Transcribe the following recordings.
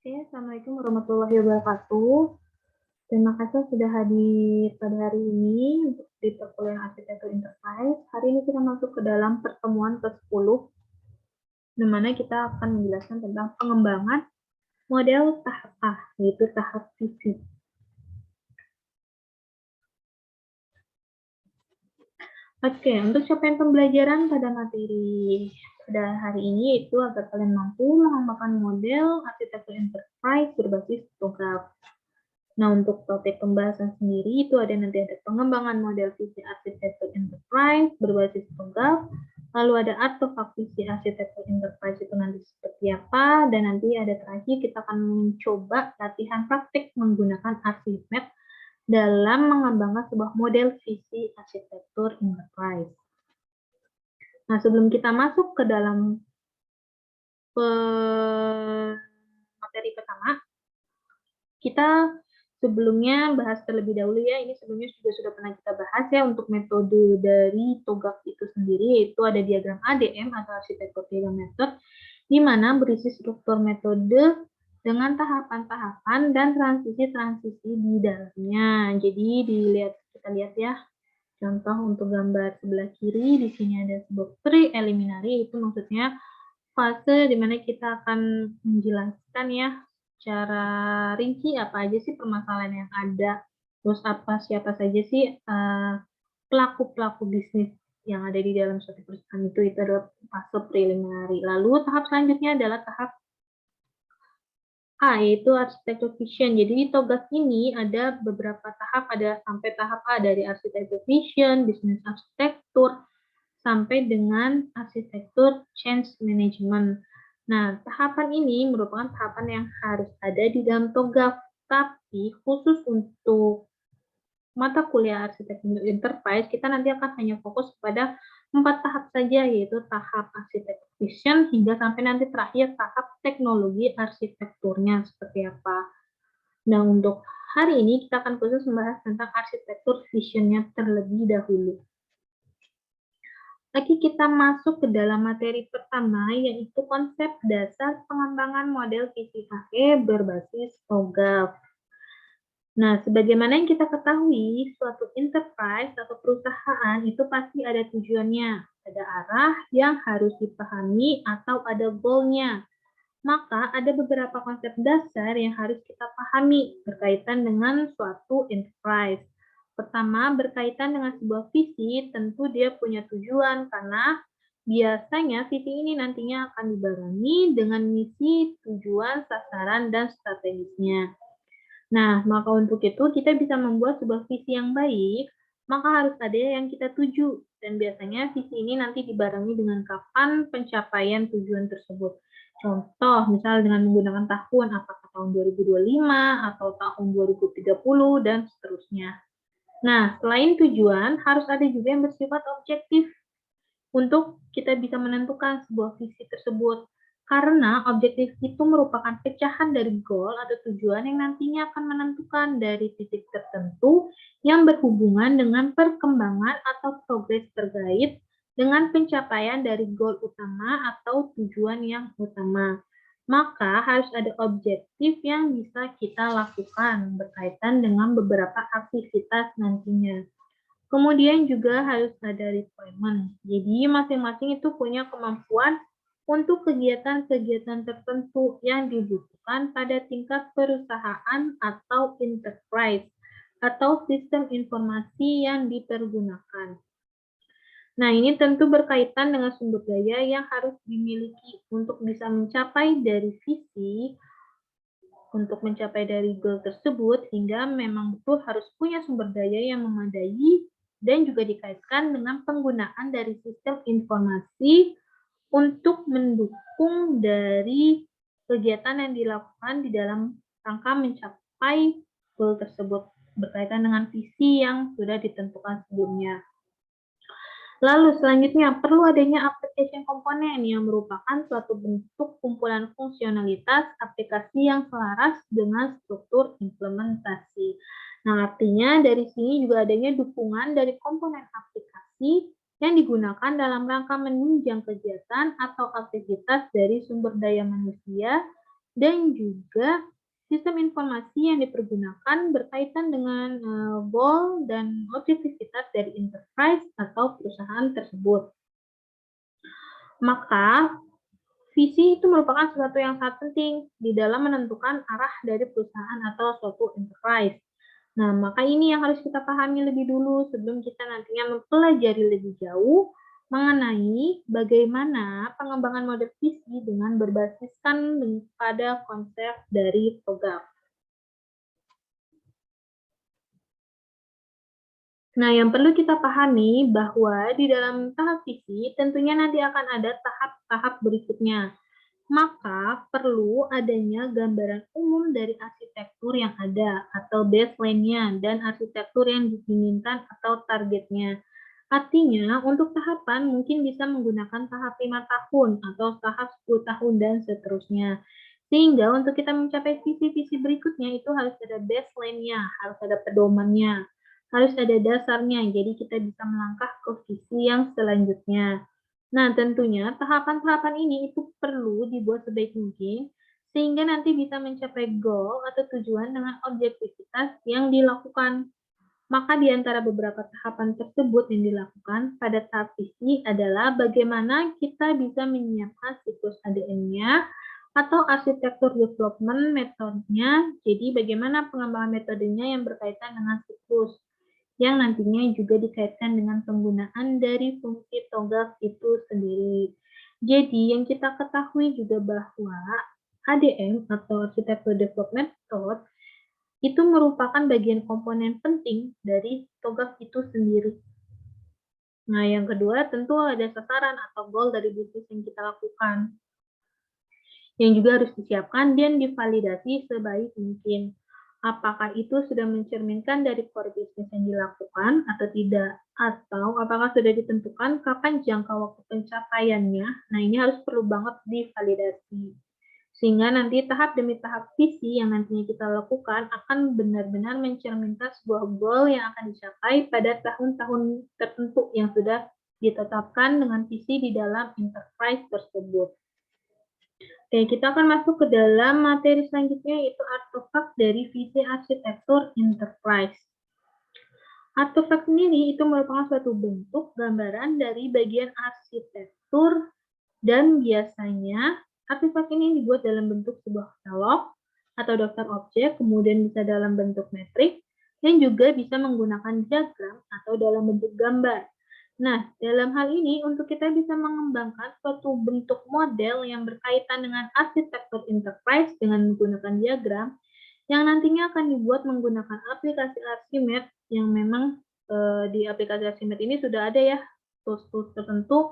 Oke, Assalamualaikum warahmatullahi wabarakatuh. Terima kasih sudah hadir pada hari ini untuk di perkuliahan arsitektur enterprise. Hari ini kita masuk ke dalam pertemuan ke-10, di mana kita akan menjelaskan tentang pengembangan model tahap A, yaitu tahap visi. Oke, untuk capaian pembelajaran pada materi pada hari ini yaitu agar kalian mampu mengembangkan model arsitektur enterprise berbasis TOGAF. Nah, untuk topik pembahasan sendiri itu nanti ada pengembangan model visi arsitektur enterprise berbasis TOGAF, lalu ada artefak visi arsitektur enterprise itu nanti seperti apa, dan nanti ada terakhir kita akan mencoba latihan praktik menggunakan Archimap dalam mengembangkan sebuah model visi arsitektur enterprise. Nah, sebelum kita masuk ke dalam materi pertama, kita sebelumnya bahas terlebih dahulu ya, ini sebelumnya sudah pernah kita bahas ya untuk metode dari TOGAF itu sendiri, yaitu ada diagram ADM atau arsitektur diagram method, di mana berisi struktur metode dengan tahapan-tahapan dan transisi-transisi di dalamnya. Jadi kita lihat ya, contoh untuk gambar sebelah kiri, di sini ada sebuah preliminary, itu maksudnya fase di mana kita akan menjelaskan ya secara rinci apa aja sih permasalahan yang ada, terus siapa saja sih pelaku-pelaku bisnis yang ada di dalam suatu perusahaan itu adalah fase preliminary. Lalu tahap selanjutnya adalah tahap A, yaitu arsitektur vision. Jadi di TOGAF ini ada beberapa tahap, ada sampai tahap A dari arsitektur vision, bisnis arsitektur, sampai dengan arsitektur change management. Nah, tahapan ini merupakan tahapan yang harus ada di dalam TOGAF, tapi khusus untuk mata kuliah arsitektur enterprise, kita nanti akan hanya fokus pada 4 tahap saja, yaitu tahap arsitektur vision hingga sampai nanti terakhir tahap teknologi arsitekturnya seperti apa. Nah, untuk hari ini kita akan khusus membahas tentang arsitektur visionnya terlebih dahulu. Lagi kita masuk ke dalam materi pertama, yaitu konsep dasar pengembangan model visi pakai berbasis TOGAF. Nah, sebagaimana yang kita ketahui, suatu enterprise atau perusahaan itu pasti ada tujuannya, ada arah yang harus dipahami atau ada goal-nya. Maka ada beberapa konsep dasar yang harus kita pahami berkaitan dengan suatu enterprise. Pertama, berkaitan dengan sebuah visi, tentu dia punya tujuan karena biasanya visi ini nantinya akan dibarengi dengan misi, tujuan, sasaran, dan strategisnya. Nah, maka untuk itu kita bisa membuat sebuah visi yang baik, maka harus ada yang kita tuju. Dan biasanya visi ini nanti dibarengi dengan kapan pencapaian tujuan tersebut. Contoh, misal dengan menggunakan tahun, apakah tahun 2025 atau tahun 2030, dan seterusnya. Nah, selain tujuan, harus ada juga yang bersifat objektif untuk kita bisa menentukan sebuah visi tersebut. Karena objektif itu merupakan pecahan dari goal atau tujuan yang nantinya akan menentukan dari titik tertentu yang berhubungan dengan perkembangan atau progres terkait dengan pencapaian dari goal utama atau tujuan yang utama. Maka harus ada objektif yang bisa kita lakukan berkaitan dengan beberapa aktivitas nantinya. Kemudian juga harus ada requirement. Jadi masing-masing itu punya kemampuan untuk kegiatan-kegiatan tertentu yang dibutuhkan pada tingkat perusahaan atau enterprise atau sistem informasi yang dipergunakan. Nah, ini tentu berkaitan dengan sumber daya yang harus dimiliki untuk bisa mencapai dari visi, untuk mencapai dari goal tersebut, hingga memang betul harus punya sumber daya yang memadai dan juga dikaitkan dengan penggunaan dari sistem informasi untuk mendukung dari kegiatan yang dilakukan di dalam rangka mencapai goal tersebut berkaitan dengan visi yang sudah ditentukan sebelumnya. Lalu selanjutnya, perlu adanya application komponen yang merupakan suatu bentuk kumpulan fungsionalitas aplikasi yang selaras dengan struktur implementasi. Nah, artinya dari sini juga adanya dukungan dari komponen aplikasi yang digunakan dalam rangka menunjang kegiatan atau aktivitas dari sumber daya manusia dan juga sistem informasi yang dipergunakan berkaitan dengan goal dan objektivitas dari enterprise atau perusahaan tersebut. Maka, visi itu merupakan sesuatu yang sangat penting di dalam menentukan arah dari perusahaan atau suatu enterprise. Nah, maka ini yang harus kita pahami lebih dulu sebelum kita nantinya mempelajari lebih jauh mengenai bagaimana pengembangan model visi dengan berbasiskan pada konsep dari TOGAF. Nah, yang perlu kita pahami bahwa di dalam tahap visi tentunya nanti akan ada tahap-tahap berikutnya. Maka perlu adanya gambaran umum dari arsitektur yang ada atau baseline-nya dan arsitektur yang diinginkan atau targetnya. Artinya, untuk tahapan mungkin bisa menggunakan tahap 5 tahun atau tahap 10 tahun dan seterusnya. Sehingga untuk kita mencapai visi-visi berikutnya itu harus ada baseline-nya, harus ada pedomannya, harus ada dasarnya. Jadi kita bisa melangkah ke visi yang selanjutnya. Nah, tentunya tahapan-tahapan ini itu perlu dibuat sebaik mungkin sehingga nanti bisa mencapai goal atau tujuan dengan objektivitas yang dilakukan. Maka di antara beberapa tahapan tersebut yang dilakukan pada tahap visi adalah bagaimana kita bisa menyiapkan siklus ADM-nya atau arsitektur development metodenya. Jadi bagaimana pengembangan metodenya yang berkaitan dengan siklus yang nantinya juga dikaitkan dengan penggunaan dari fungsi TOGAF itu sendiri. Jadi yang kita ketahui juga bahwa ADM atau Architecture Development Method itu merupakan bagian komponen penting dari TOGAF itu sendiri. Nah, yang kedua tentu ada sasaran atau goal dari bisnis yang kita lakukan, yang juga harus disiapkan dan divalidasi sebaik mungkin. Apakah itu sudah mencerminkan dari core bisnis yang dilakukan atau tidak? Atau apakah sudah ditentukan kapan jangka waktu pencapaiannya? Nah, ini harus perlu banget divalidasi. Sehingga nanti tahap demi tahap visi yang nantinya kita lakukan akan benar-benar mencerminkan sebuah goal yang akan dicapai pada tahun-tahun tertentu yang sudah ditetapkan dengan visi di dalam enterprise tersebut. Oke, kita akan masuk ke dalam materi selanjutnya yaitu artefak dari visi arsitektur enterprise. Artefak sendiri itu merupakan suatu bentuk gambaran dari bagian arsitektur dan biasanya artefak ini dibuat dalam bentuk sebuah katalog atau daftar objek, kemudian bisa dalam bentuk metrik, dan juga bisa menggunakan diagram atau dalam bentuk gambar. Nah, dalam hal ini untuk kita bisa mengembangkan suatu bentuk model yang berkaitan dengan arsitektur enterprise dengan menggunakan diagram, yang nantinya akan dibuat menggunakan aplikasi Archimedes yang memang di aplikasi Archimedes ini sudah ada ya tools-tools tertentu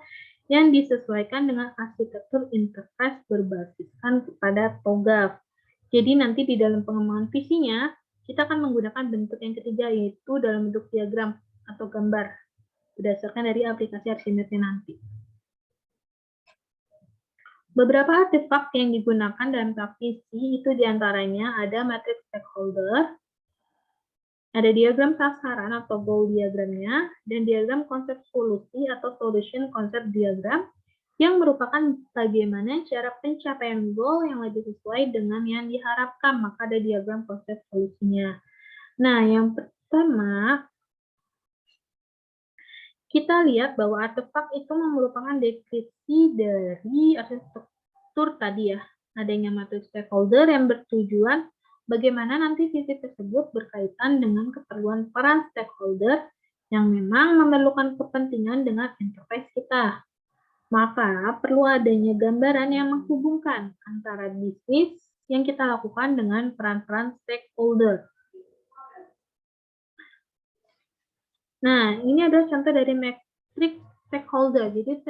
yang disesuaikan dengan arsitektur enterprise berbasiskan kepada TOGAF. Jadi nanti di dalam pengembangan visinya, kita akan menggunakan bentuk yang ketiga yaitu dalam bentuk diagram atau gambar berdasarkan dari aplikasi Archimedes nanti. Beberapa artefak yang digunakan dalam tahap visi itu diantaranya ada matriks stakeholder, ada diagram sasaran atau goal diagramnya, dan diagram konsep solusi atau solution concept diagram yang merupakan bagaimana cara pencapaian goal yang lebih sesuai dengan yang diharapkan, maka ada diagram konsep solusinya. Nah, yang pertama, kita lihat bahwa artefak itu merupakan deskripsi dari arsitektur tadi ya, adanya matriks stakeholder yang bertujuan bagaimana nanti visi tersebut berkaitan dengan keperluan peran stakeholder yang memang memerlukan kepentingan dengan enterprise kita. Maka perlu adanya gambaran yang menghubungkan antara bisnis yang kita lakukan dengan peran-peran stakeholder. Nah, ini adalah contoh dari matriks stakeholder. Jadi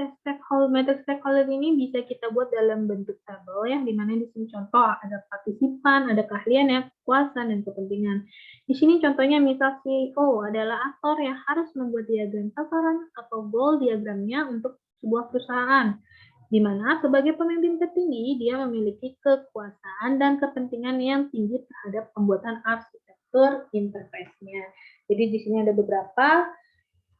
matriks stakeholder ini bisa kita buat dalam bentuk tabel ya, di mana di sini contoh ada partisipan, ada keahlian ya, kekuasaan dan kepentingan. Di sini contohnya misal CEO adalah aktor yang harus membuat diagram sasaran atau goal diagramnya untuk sebuah perusahaan, di mana sebagai pemimpin tertinggi dia memiliki kekuasaan dan kepentingan yang tinggi terhadap pembuatan arsitektur enterprise-nya. Jadi di sini ada beberapa,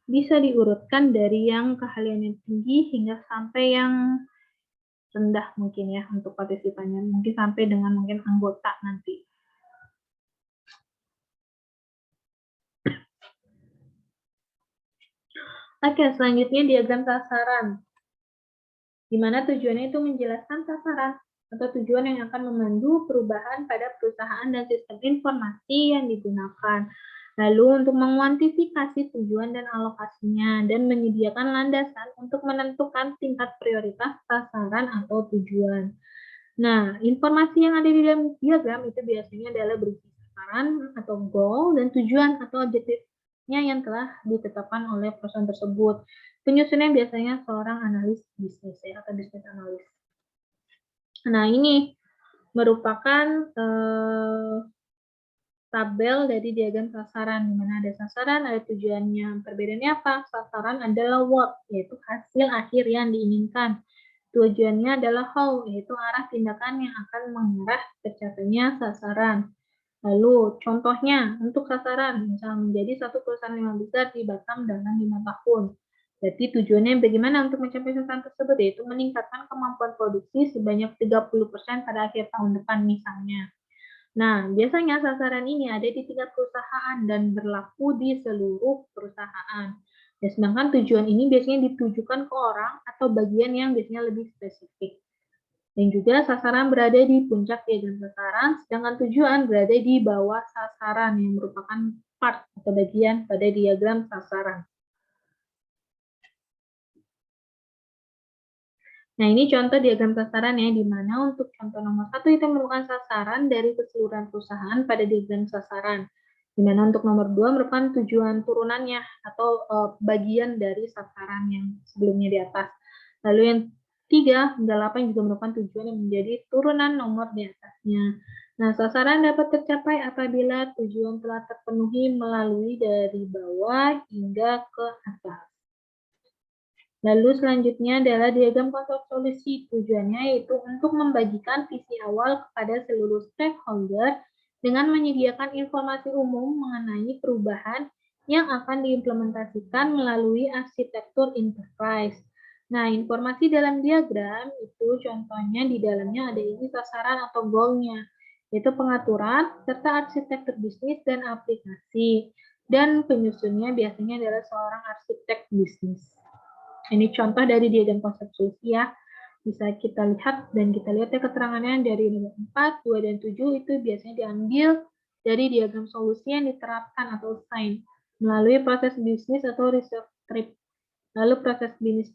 bisa diurutkan dari yang keahliannya tinggi hingga sampai yang rendah mungkin ya untuk partisipannya, mungkin sampai dengan mungkin anggota nanti. Oke, selanjutnya diagram sasaran, di mana tujuannya itu menjelaskan sasaran atau tujuan yang akan memandu perubahan pada perusahaan dan sistem informasi yang digunakan. Lalu untuk menguantifikasi tujuan dan alokasinya dan menyediakan landasan untuk menentukan tingkat prioritas sasaran atau tujuan. Nah, informasi yang ada di dalam diagram itu biasanya adalah berisi sasaran atau goal dan tujuan atau objektifnya yang telah ditetapkan oleh perusahaan tersebut. Penyusunnya biasanya seorang analis bisnis ya, atau bisnis analis. Nah, ini merupakan tabel dari diagram sasaran, di mana ada sasaran, ada tujuannya. Perbedaannya apa? Sasaran adalah what, yaitu hasil akhir yang diinginkan. Tujuannya adalah how, yaitu arah tindakan yang akan mengarah tercapainya sasaran. Lalu, contohnya untuk sasaran, misalnya menjadi satu perusahaan 5 besar di Batam dalam 5 tahun. Jadi tujuannya bagaimana untuk mencapai sasaran tersebut, yaitu meningkatkan kemampuan produksi sebanyak 30% pada akhir tahun depan misalnya. Nah, biasanya sasaran ini ada di tingkat perusahaan dan berlaku di seluruh perusahaan. Ya, sedangkan tujuan ini biasanya ditujukan ke orang atau bagian yang biasanya lebih spesifik. Dan juga sasaran berada di puncak diagram sasaran, sedangkan tujuan berada di bawah sasaran yang merupakan part atau bagian pada diagram sasaran. Nah, ini contoh diagram sasaran ya, di mana untuk contoh nomor 1 itu merupakan sasaran dari keseluruhan perusahaan pada diagram sasaran. Di mana untuk nomor 2 merupakan tujuan turunannya atau bagian dari sasaran yang sebelumnya di atas. Lalu yang 3 hingga 8 juga merupakan tujuan yang menjadi turunan nomor di atasnya. Nah, sasaran dapat tercapai apabila tujuan telah terpenuhi melalui dari bawah hingga ke atas. Lalu selanjutnya adalah diagram konsep solusi. Tujuannya yaitu untuk membagikan visi awal kepada seluruh stakeholder dengan menyediakan informasi umum mengenai perubahan yang akan diimplementasikan melalui arsitektur enterprise. Nah, informasi dalam diagram itu contohnya di dalamnya ada isi sasaran atau goal-nya, yaitu pengaturan serta arsitektur bisnis dan aplikasi. Dan penyusunnya biasanya adalah seorang arsitek bisnis. Ini contoh dari diagram konsep solusi ya. Bisa kita lihat dan kita lihat ya keterangannya dari nomor 4, 2, dan 7 itu biasanya diambil dari diagram solusi yang diterapkan atau sign melalui proses bisnis atau reserve trip. Lalu proses bisnis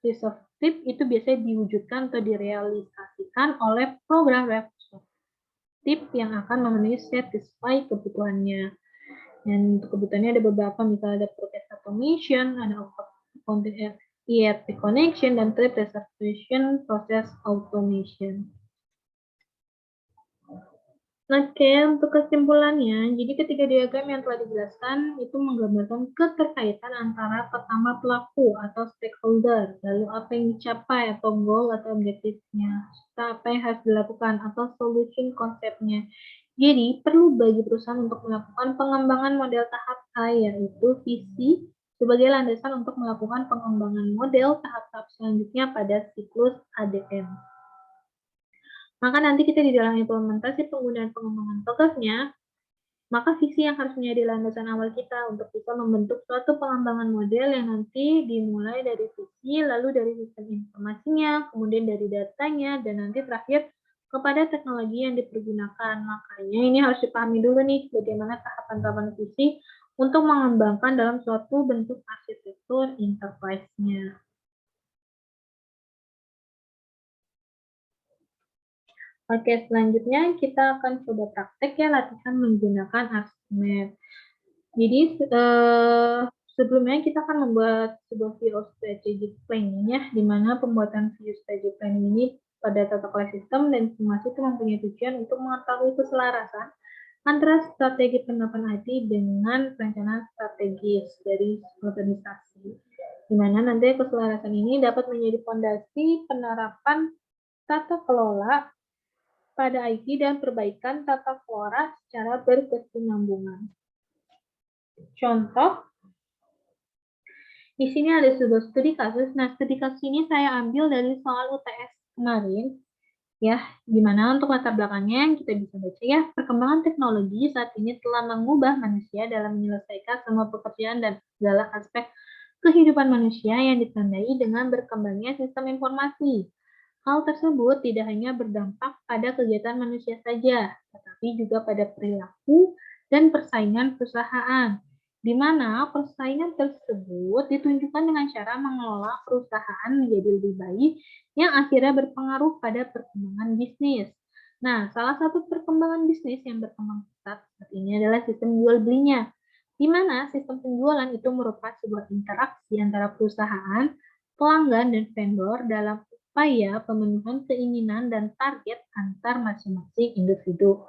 reserve trip itu biasanya diwujudkan atau direalisasikan oleh program reserve trip yang akan memenuhi satisfy kebutuhannya. Dan untuk kebutuhannya ada beberapa, misalnya ada process automation, ada ERP connection, dan trip reservation process automation. Oke, untuk kesimpulannya, jadi ketiga diagram yang telah dijelaskan itu menggambarkan keterkaitan antara pertama pelaku atau stakeholder, lalu apa yang dicapai atau goal atau objektifnya, serta apa yang harus dilakukan atau solution konsepnya. Jadi, perlu bagi perusahaan untuk melakukan pengembangan model tahap A, yaitu visi, sebagai landasan untuk melakukan pengembangan model tahap-tahap selanjutnya pada siklus ADM. Maka nanti kita di dalam implementasi penggunaan pengembangan programnya, maka visi yang harus menjadi landasan awal kita untuk bisa membentuk suatu pengembangan model yang nanti dimulai dari visi, lalu dari sistem informasinya, kemudian dari datanya, dan nanti terakhir kepada teknologi yang dipergunakan. Makanya ini harus dipahami dulu nih bagaimana tahapan-tahapan visi untuk mengembangkan dalam suatu bentuk arsitektur enterprise-nya. Oke, selanjutnya kita akan coba praktek ya latihan menggunakan Archimedes. Jadi sebelumnya kita akan membuat sebuah view of strategic planning ya, di mana pembuatan view strategic planning ini pada tata kelola sistem dan informasi itu mempunyai tujuan untuk mengetahui keselarasan antara strategi penerapan IT dengan perencanaan strategis dari organisasi. Di mana nanti keselarasan ini dapat menjadi fondasi penerapan tata kelola pada IT dan perbaikan tata kelola secara berkesinambungan. Contoh, di sini ada sebuah studi kasus. Nah, studi kasus ini saya ambil dari soal UTS kemarin, ya, di mana untuk latar belakangnya kita bisa baca ya, perkembangan teknologi saat ini telah mengubah manusia dalam menyelesaikan semua pekerjaan dan segala aspek kehidupan manusia yang ditandai dengan berkembangnya sistem informasi. Hal tersebut tidak hanya berdampak pada kegiatan manusia saja, tetapi juga pada perilaku dan persaingan perusahaan, di mana persaingan tersebut ditunjukkan dengan cara mengelola perusahaan menjadi lebih baik yang akhirnya berpengaruh pada perkembangan bisnis. Nah, salah satu perkembangan bisnis yang berkembang pesat saat ini adalah sistem jual belinya, di mana sistem penjualan itu merupakan sebuah interaksi antara perusahaan, pelanggan, dan vendor dalam upaya pemenuhan keinginan dan target antar masing-masing individu.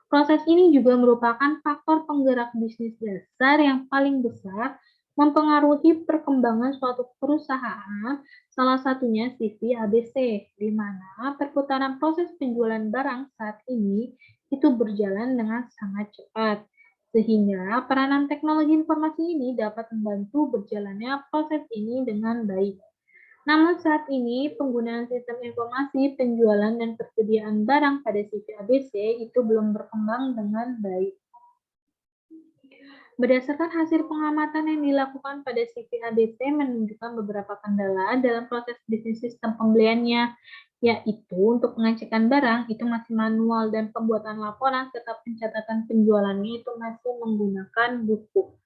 Proses ini juga merupakan faktor penggerak bisnis dasar yang paling besar mempengaruhi perkembangan suatu perusahaan, salah satunya CV ABC, di mana perputaran proses penjualan barang saat ini itu berjalan dengan sangat cepat. Sehingga peranan teknologi informasi ini dapat membantu berjalannya proses ini dengan baik. Namun saat ini penggunaan sistem informasi penjualan dan persediaan barang pada CV ABC itu belum berkembang dengan baik. Berdasarkan hasil pengamatan yang dilakukan pada CV ABC menunjukkan beberapa kendala dalam proses bisnis sistem pembeliannya, yaitu untuk pengecekan barang itu masih manual dan pembuatan laporan serta pencatatan penjualannya itu masih menggunakan buku.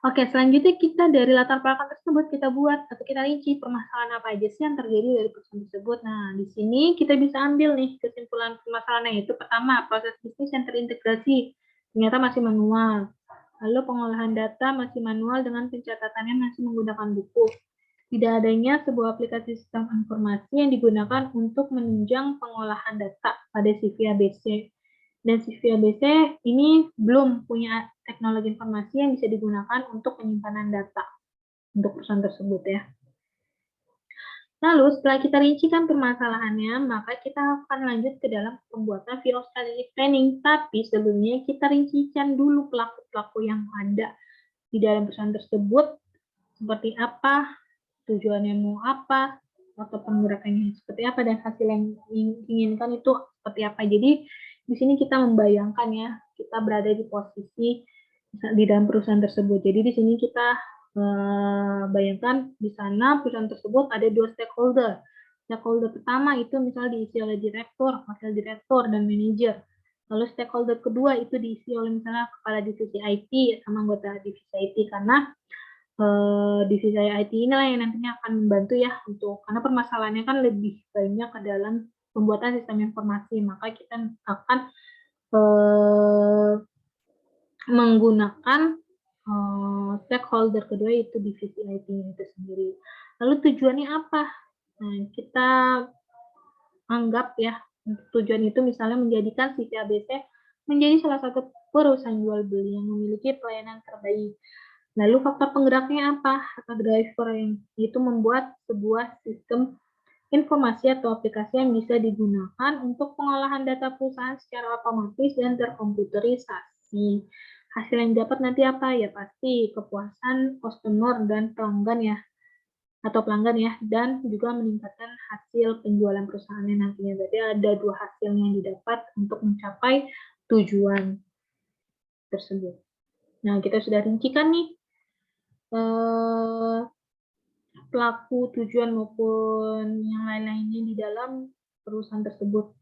Oke, selanjutnya kita dari latar belakang tersebut kita buat atau kita rinci permasalahan apa aja sih yang terjadi dari perusahaan tersebut. Nah, di sini kita bisa ambil nih kesimpulan permasalahannya, yaitu pertama, proses bisnis yang terintegrasi ternyata masih manual. Lalu pengolahan data masih manual dengan pencatatannya masih menggunakan buku. Tidak adanya sebuah aplikasi sistem informasi yang digunakan untuk menunjang pengolahan data pada CV ABC. Dan CV ABC ini belum punya teknologi informasi yang bisa digunakan untuk penyimpanan data untuk perusahaan tersebut ya. Lalu setelah kita rincikan permasalahannya, maka kita akan lanjut ke dalam pembuatan video strategic planning. Tapi sebelumnya kita rincikan dulu pelaku-pelaku yang ada di dalam perusahaan tersebut, seperti apa, tujuannya mau apa, atau penggerakkannya seperti apa, dan hasil yang diinginkan itu seperti apa. Jadi di sini kita membayangkan ya, kita berada di posisi di dalam perusahaan tersebut. Jadi di sini kita bayangkan di sana perusahaan tersebut ada dua stakeholder. Stakeholder pertama itu misalnya diisi oleh direktur, wakil direktur, dan manajer. Lalu stakeholder kedua itu diisi oleh misalnya kepala divisi IT sama anggota divisi IT, karena divisi IT inilah yang nantinya akan membantu ya untuk, karena permasalahannya kan lebih banyak ke dalam pembuatan sistem informasi, maka kita akan menggunakan stakeholder kedua yaitu divisi IT itu sendiri. Lalu tujuannya apa? Nah, kita anggap ya tujuan itu misalnya menjadikan CV ABC menjadi salah satu perusahaan jual beli yang memiliki pelayanan terbaik. Lalu faktor penggeraknya apa? Atau driver yang itu membuat sebuah sistem informasi atau aplikasi yang bisa digunakan untuk pengolahan data perusahaan secara otomatis dan terkomputerisasi. Hasil yang dapat nanti apa? Ya pasti kepuasan customer dan pelanggan ya, atau pelanggan ya, dan juga meningkatkan hasil penjualan perusahaannya nantinya. Berarti ada dua hasil yang didapat untuk mencapai tujuan tersebut. Nah, kita sudah rincikan nih pelaku, tujuan, maupun yang lain-lainnya di dalam perusahaan tersebut.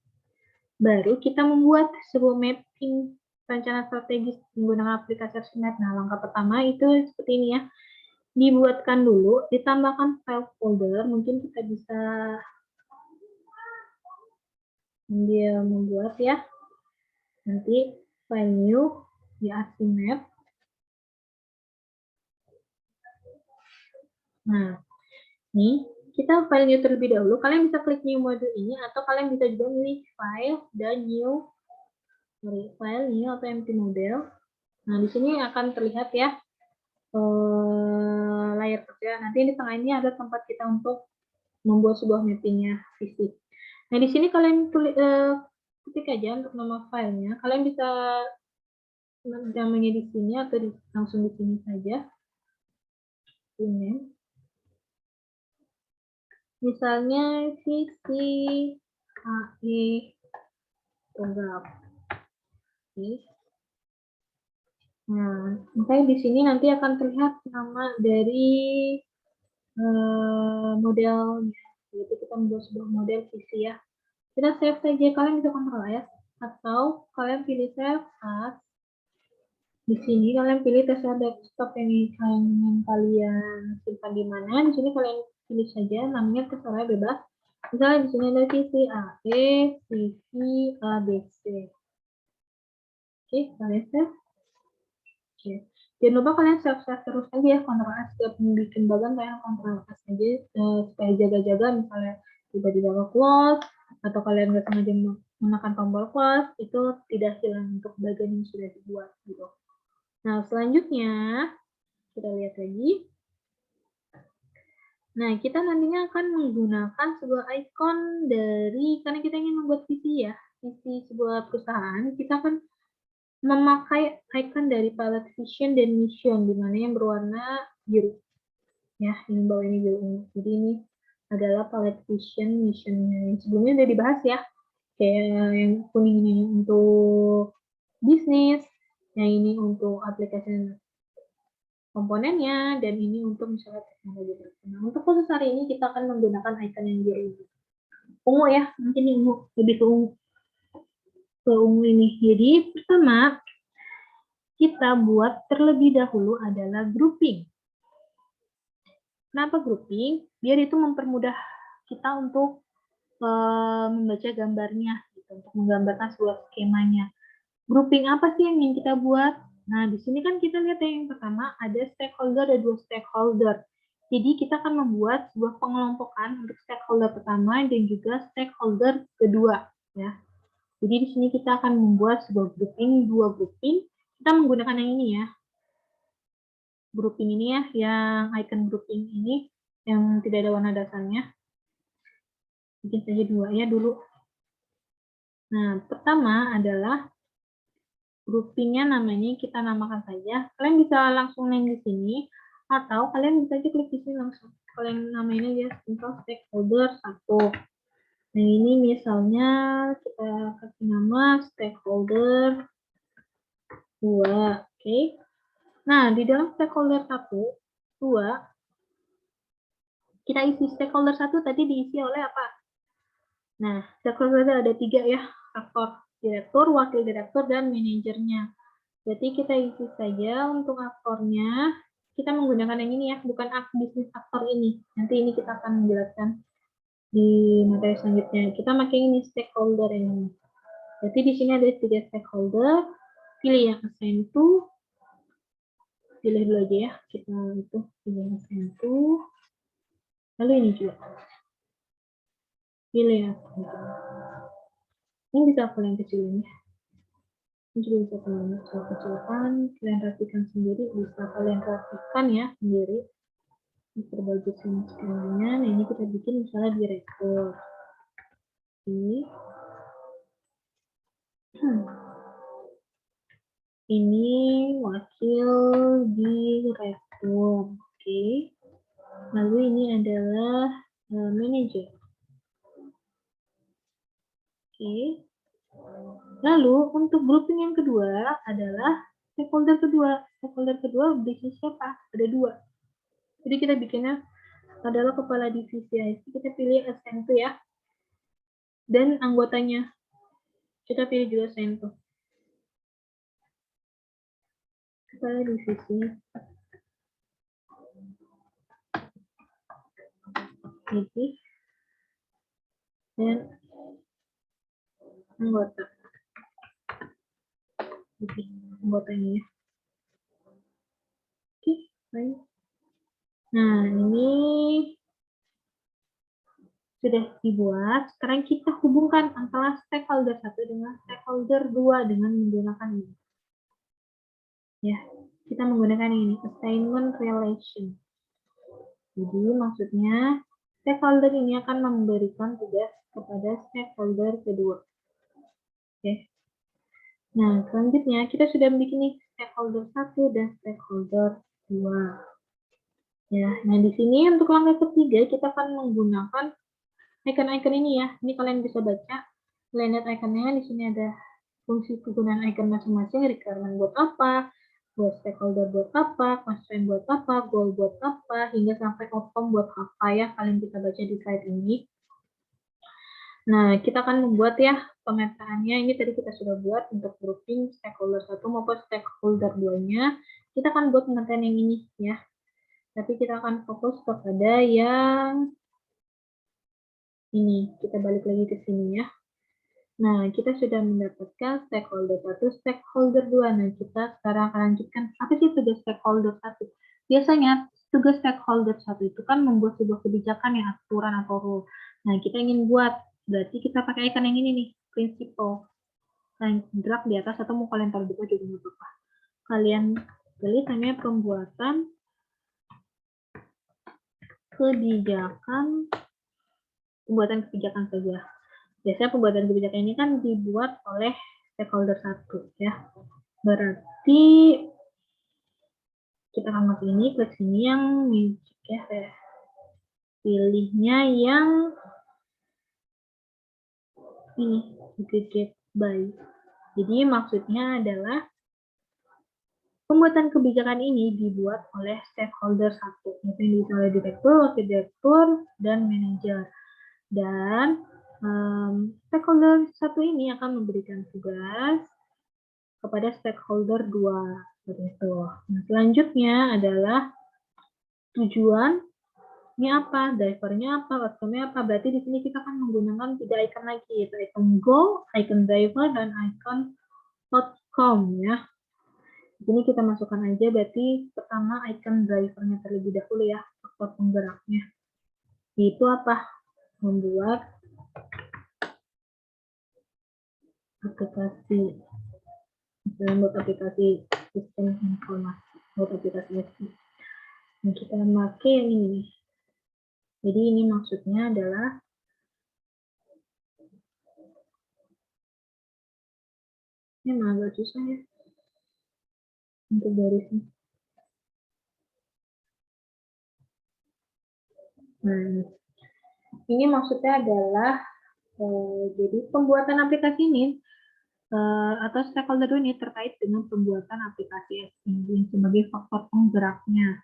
Baru kita membuat sebuah mapping rencana strategis menggunakan aplikasi ArchiMap. Nah, langkah pertama itu seperti ini ya. Dibuatkan dulu, ditambahkan file folder. Mungkin kita bisa membuat ya. Nanti file new di ArchiMap. Nah, nih kita file new terlebih dahulu. Kalian bisa klik new module ini, atau kalian bisa juga milih file dan new file new atau empty model. Nah, di sini akan terlihat ya layar kerja. Nanti di tengah ini ada tempat kita untuk membuat sebuah mappingnya fisik. Nah, di sini kalian ketik aja untuk nama filenya. Kalian bisa namanya di sini atau langsung di sini saja. Ini. Misalnya visi HE program. Nah, makanya di sini nanti akan terlihat nama dari modelnya. Jadi kita membuat sebuah model visi ya. Kita save saja, kalian bisa Ctrl S atau kalian pilih save as. Di sini kalian pilih terserah desktop yang ingin kalian simpan di mana. Di sini kalian pilih saja namanya, terserah bebas. Misalnya di sini ada visi AE, visi ABC. Oke, kalian save. Oke. Jangan lupa kalian save terus aja ya, Ctrl S setiap bikin bagan kalian Ctrl S aja supaya jaga-jaga misalnya tiba-tiba ke close atau kalian nggak sengaja menekan tombol close, itu tidak hilang untuk bagian yang sudah dibuat gitu. Nah, selanjutnya kita lihat lagi. Nah, kita nantinya akan menggunakan sebuah icon dari, karena kita ingin membuat visi ya, visi sebuah perusahaan, kita akan memakai icon dari palette vision dan mission, di mana yang berwarna biru. Ya, ini bawah ini biru. Jadi ini adalah palette vision missionnya. Yang sebelumnya udah dibahas ya, kayak yang kuning ini untuk bisnis, yang ini untuk aplikasi komponennya, dan ini untuk misalnya teknologi. Nah, untuk khusus hari ini kita akan menggunakan icon yang biru. Ungu ya, mungkin ini ungu, lebih ke ungu. Ke ungu ini. Jadi pertama, kita buat terlebih dahulu adalah grouping. Kenapa grouping? Biar itu mempermudah kita untuk membaca gambarnya, gitu, untuk menggambarkan sebuah skemanya. Grouping apa sih yang ingin kita buat? Nah, di sini kan kita lihat yang pertama ada stakeholder, ada 2 stakeholder. Jadi kita akan membuat sebuah pengelompokan untuk stakeholder pertama dan juga stakeholder kedua, ya. Jadi di sini kita akan membuat sebuah grouping, 2 grouping. Kita menggunakan yang ini ya. Grouping ini ya, yang icon grouping ini yang tidak ada warna dasarnya. Bikin saja 2 ya dulu. Nah, pertama adalah groupingnya namanya kita namakan saja. Kalian bisa langsung name di sini atau kalian bisa aja klik di sini langsung. Kalian namain aja simple stakeholder 1. Nah, ini misalnya kita kasih nama stakeholder 2. Oke. Nah, di dalam stakeholder 1, 2, kita isi stakeholder 1 tadi diisi oleh apa? Nah, stakeholder ada 3 ya, aktor. Direktur, wakil direktur, dan manajernya. Berarti kita isi saja untuk aktornya, kita menggunakan yang ini ya, bukan bisnis aktor ini. Nanti ini kita akan menjelaskan di materi selanjutnya. Kita pakai ini stakeholder ini. Berarti di sini ada 3 stakeholder, pilih yang assign to, pilih dulu aja ya, kita itu pilih yang assign to, lalu ini juga. Pilih yang assign to. Ini bisa kalian kecilin ya. Ini juga bisa kalian kecilkan, kalian rapikan sendiri, bisa kalian rapikan ya sendiri. Perbagusin skemanya. Nah, ini kita bikin misalnya direktur. Ini. Ini wakil direktur. Oke. Lalu ini adalah manajer. Oke. Lalu untuk grouping yang kedua adalah stakeholder kedua. Stakeholder kedua bisnis siapa? Ada 2. Jadi kita bikinnya adalah kepala divisi IT. Kita pilih assign to ya. Dan anggotanya. Kita pilih juga assign to. Kepala divisi. Jadi dan anggota. Oke, anggotanya ya. Oke, baik. Nah, ini sudah dibuat. Sekarang kita hubungkan antara stakeholder 1 dengan stakeholder 2 dengan menggunakan ini. Ya, kita menggunakan ini, assignment relation. Jadi maksudnya stakeholder ini akan memberikan tugas kepada stakeholder kedua. Oke. Nah, selanjutnya kita sudah bikin nih stakeholder 1 dan stakeholder 2. Ya, nah di sini untuk langkah ketiga kita akan menggunakan icon-icon ini ya. Ini kalian bisa baca. Kalian lihat iconnya, di sini ada fungsi kegunaan icon masing-masing, requirement buat apa, buat stakeholder buat apa, constraint buat apa, goal buat apa, hingga sampai outcome buat apa ya. Kalian bisa baca di slide ini. Nah, kita akan membuat ya pemetaannya. Ini tadi kita sudah buat untuk grouping stakeholder 1 maupun stakeholder 2-nya. Kita akan buat pemetaan yang ini ya. Tapi kita akan fokus kepada yang ini. Kita balik lagi ke sini ya. Nah, kita sudah mendapatkan stakeholder 1, stakeholder 2. Nah, kita sekarang akan lanjutkan. Apa sih tugas stakeholder 1? Biasanya tugas stakeholder 1 itu kan membuat sebuah kebijakan yang aturan atau rule. Nah, kita ingin buat, berarti kita pakai icon yang ini nih, principle. Kalian drag di atas atau mau kalian taruh di bawah juga nggak apa-apa. Kalian pilih namanya pembuatan kebijakan saja. Biasanya pembuatan kebijakan ini kan dibuat oleh stakeholder 1 ya. Berarti kita akan masuk ini, klik sini yang magic ya. Pilihnya yang ini, aggregate by. Jadi maksudnya adalah pembuatan kebijakan ini dibuat oleh stakeholder 1, yaitu yang diisi oleh direktur, wakil direktur, dan manajer. Dan stakeholder 1 ini akan memberikan tugas kepada stakeholder 2. Seperti itu. Nah, selanjutnya adalah tujuan. Ini apa? Drivernya apa? Outcome-nya apa? Berarti di sini kita akan menggunakan 3 icon lagi, yaitu icon goal, icon driver, dan icon outcome ya. Di sini kita masukkan aja, berarti pertama icon drivernya terlebih dahulu ya, faktor penggeraknya. Itu apa? Membuat aplikasi, misalnya buat aplikasi sistem informasi, buat aplikasi SI. Nah, kita pakai yang ini nih. Jadi ini maksudnya adalah ini agak susah ya untuk garisnya. Nah, ini maksudnya adalah jadi pembuatan aplikasi ini atau stakeholder ini terkait dengan pembuatan aplikasi SI sebagai faktor penggeraknya.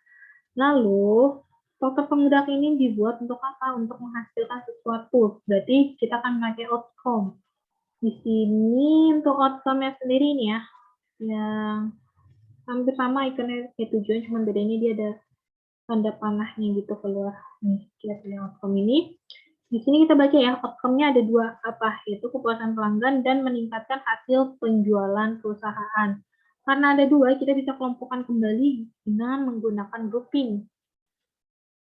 Lalu faktor penggerak ini dibuat untuk apa? Untuk menghasilkan sesuatu. Berarti kita akan pakai outcome. Di sini untuk outcome-nya sendiri nih ya, yang hampir sama ikonnya kayak tujuan, cuma bedanya dia ada tanda panahnya gitu keluar. Nih, kita pilih outcome ini. Di sini kita baca ya, outcome-nya ada 2 apa? Yaitu kepuasan pelanggan dan meningkatkan hasil penjualan perusahaan. Karena ada 2, kita bisa kelompokkan kembali dengan menggunakan grouping.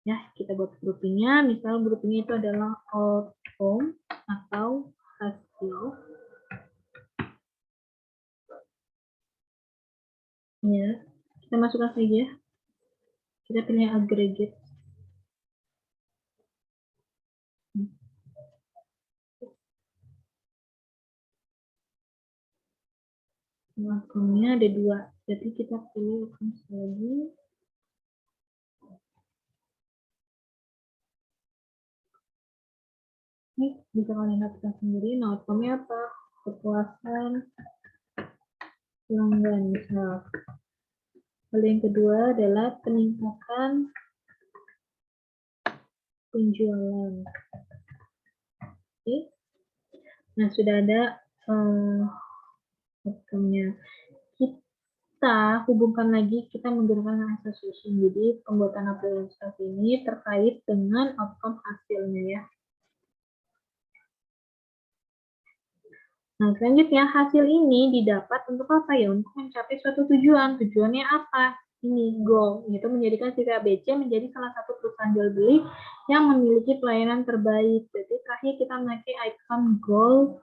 Ya, kita buat groupingnya. Misal groupingnya itu adalah outcome atau hasil. Ya, kita masukkan saja. Kita pilih aggregate. Outcome-nya ada 2. Jadi kita pilih outcome lagi. Ini bisa kalian dapatkan sendiri. Nah, outcome-nya apa? Kepuasan pelanggan misal. Lalu yang kedua adalah peningkatan penjualan. Oke. Nah, sudah ada outcome-nya. Kita hubungkan lagi, kita menggunakan association. Jadi pembuatan aplikasi ini terkait dengan outcome hasilnya ya. Nah, selanjutnya hasil ini didapat untuk apa ya? Untuk mencapai suatu tujuan. Tujuannya apa? Ini goal, yaitu menjadikan si ABC menjadi salah satu perusahaan jual beli yang memiliki pelayanan terbaik. Jadi terakhir kita memakai icon goal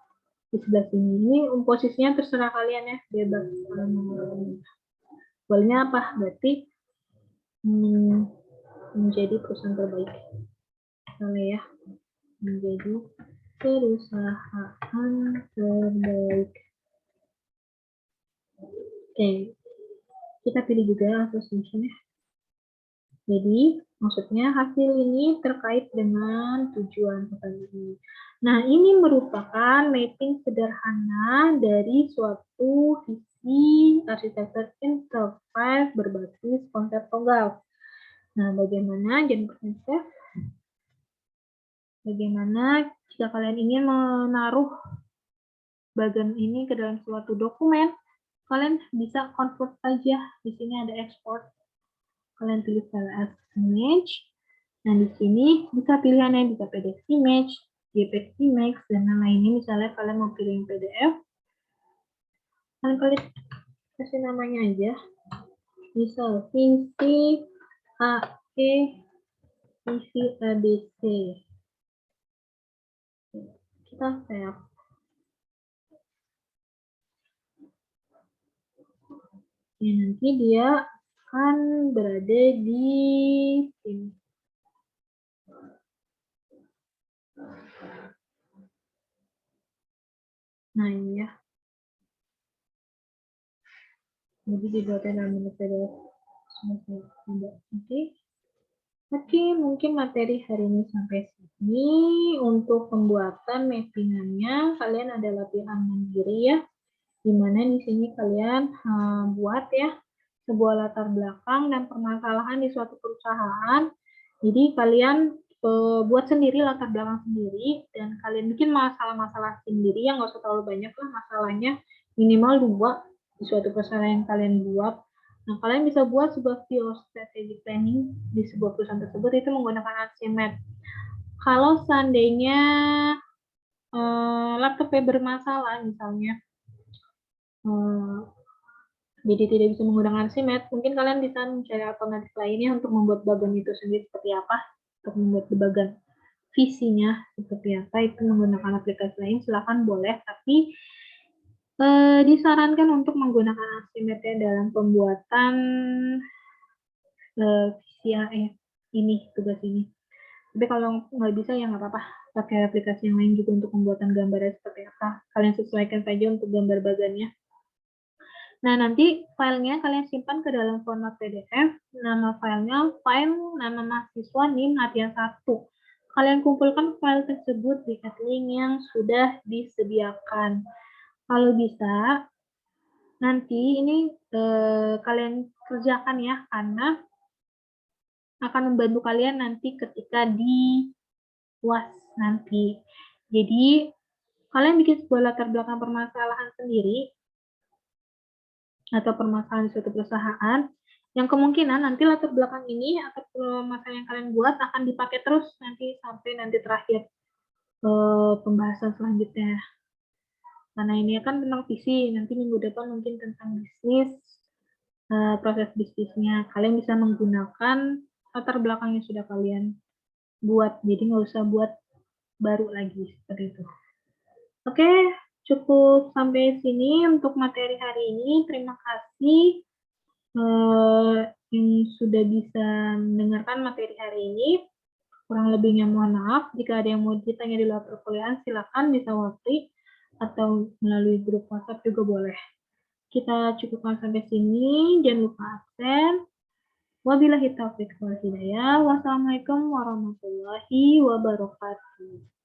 di sebelah sini. Ini posisinya terserah kalian ya, bebas. Goalnya apa? Berarti menjadi perusahaan terbaik. Misalnya ya, menjadi perusahaan terbaik. Oke, kita pilih juga association ya. Jadi, maksudnya hasil ini terkait dengan tujuan petani. Nah, ini merupakan mapping sederhana dari suatu visi arsitektur interface berbasis konsep TOGAF. Nah, bagaimana bagaimana jika kalian ingin menaruh bagian ini ke dalam suatu dokumen, kalian bisa convert saja. Di sini ada export. Kalian pilih file as image. Nah, di sini bisa pilihannya bisa PDF image, JPEG image, dan lain-lainnya. Misalnya kalian mau pilih yang PDF, kalian kasih namanya aja. Misal visi AE visi ABC. Kita save. Ya, nanti dia akan berada di sini. Nah, ini ya. Jadi dibuatkan dalam bentuk PDF. Oke, mungkin materi hari ini sampai sini. Untuk pembuatan mappingannya, kalian ada latihan mandiri ya. Dimana di sini kalian buat ya sebuah latar belakang dan permasalahan di suatu perusahaan. Jadi kalian buat sendiri latar belakang sendiri dan kalian bikin masalah-masalah sendiri yang nggak usah terlalu banyak lah masalahnya, minimal 2 di suatu perusahaan yang kalian buat. Nah, kalian bisa buat sebuah view strategic planning di sebuah perusahaan tersebut itu menggunakan Archimedes. Kalau seandainya laptopnya bermasalah misalnya, jadi tidak bisa menggunakan Archimedes, mungkin kalian bisa mencari alternatif lainnya untuk membuat bagan itu sendiri seperti apa, untuk membuat bagan visinya seperti apa, itu menggunakan aplikasi lain, silakan boleh, tapi disarankan untuk menggunakan Archimedes dalam pembuatan visi ini, tugas ini. Tapi kalau nggak bisa ya nggak apa-apa, pakai aplikasi yang lain juga untuk pembuatan gambarnya seperti apa. Kalian sesuaikan saja untuk gambar bagannya. Nah, nanti filenya kalian simpan ke dalam format PDF. Nama filenya, file nama mahasiswa NIM latihan 1. Kalian kumpulkan file tersebut di link yang sudah disediakan. Kalau bisa, nanti ini kalian kerjakan ya, karena akan membantu kalian nanti ketika di UAS nanti. Jadi, kalian bikin sebuah latar belakang permasalahan sendiri, atau permasalahan di suatu perusahaan, yang kemungkinan nanti latar belakang ini atau permasalahan yang kalian buat akan dipakai terus nanti sampai nanti terakhir pembahasan selanjutnya. Karena ini kan tentang visi, nanti minggu depan mungkin tentang bisnis, proses bisnisnya. Kalian bisa menggunakan latar belakang yang sudah kalian buat, jadi nggak usah buat baru lagi seperti itu. Oke, cukup sampai sini untuk materi hari ini. Terima kasih yang sudah bisa mendengarkan materi hari ini. Kurang lebihnya mohon maaf. Jika ada yang mau ditanya di luar perkuliahan, silakan bisa WhatsApp atau melalui grup WhatsApp juga boleh. Kita cukupkan sampai sini. Jangan lupa absen. Wabillahi taufiq wal hidayah. Wassalamualaikum warahmatullahi wabarakatuh.